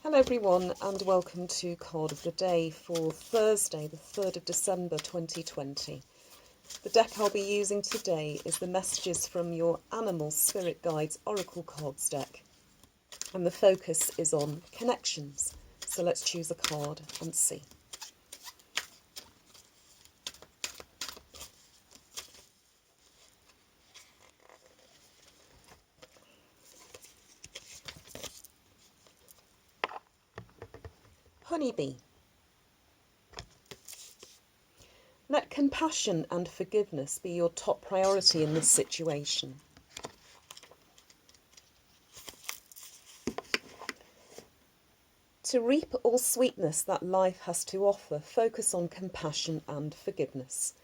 Hello everyone and welcome to Card of the Day for Thursday the 3rd of December 2020. The deck I'll be using today is the Messages from Your Animal Spirit Guides Oracle Cards deck, and the focus is on connections. So let's choose a card and see. Honeybee. Let compassion and forgiveness be your top priority in this situation. To reap all sweetness that life has to offer, focus on compassion and forgiveness.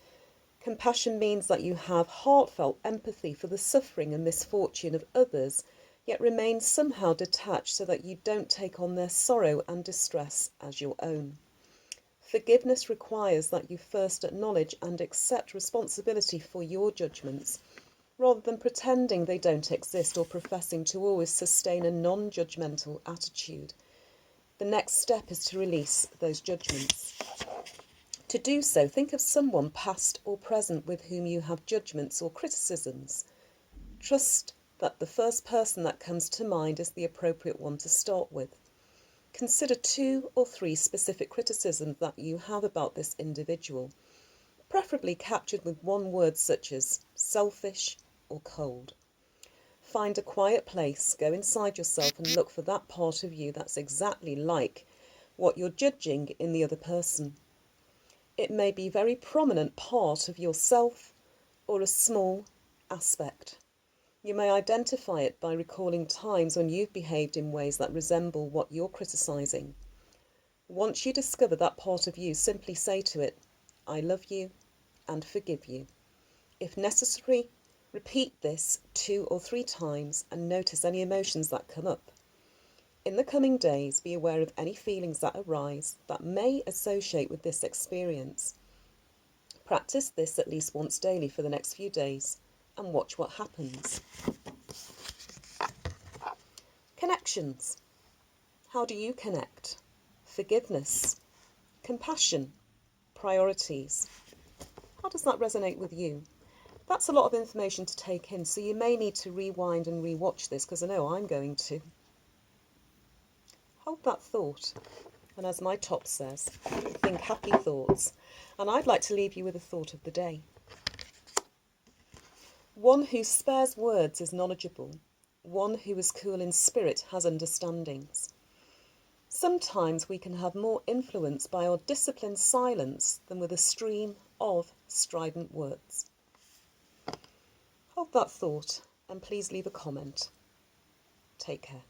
Compassion means that you have heartfelt empathy for the suffering and misfortune of others, yet remain somehow detached so that you don't take on their sorrow and distress as your own. Forgiveness requires that you first acknowledge and accept responsibility for your judgments, rather than pretending they don't exist or professing to always sustain a non-judgmental attitude. The next step is to release those judgments. To do so, think of someone past or present with whom you have judgments or criticisms. Trust that the first person that comes to mind is the appropriate one to start with. Consider 2 or 3 specific criticisms that you have about this individual, preferably captured with one word such as selfish or cold. Find a quiet place, go inside yourself and look for that part of you that's exactly like what you're judging in the other person. It may be a very prominent part of yourself or a small aspect. You may identify it by recalling times when you've behaved in ways that resemble what you're criticising. Once you discover that part of you, simply say to it, "I love you and forgive you." If necessary, repeat this 2 or 3 times and notice any emotions that come up. In the coming days, be aware of any feelings that arise that may associate with this experience. Practice this at least once daily for the next few days and watch what happens. Connections. How do you connect? Forgiveness, compassion, priorities. How does that resonate with you? That's a lot of information to take in, so you may need to rewind and rewatch this, because I know I'm going to. Hold that thought, and as my top says, think happy thoughts. And I'd like to leave you with a thought of the day. One who spares words is knowledgeable. One who is cool in spirit has understandings. Sometimes we can have more influence by our disciplined silence than with a stream of strident words. Hold that thought and please leave a comment. Take care.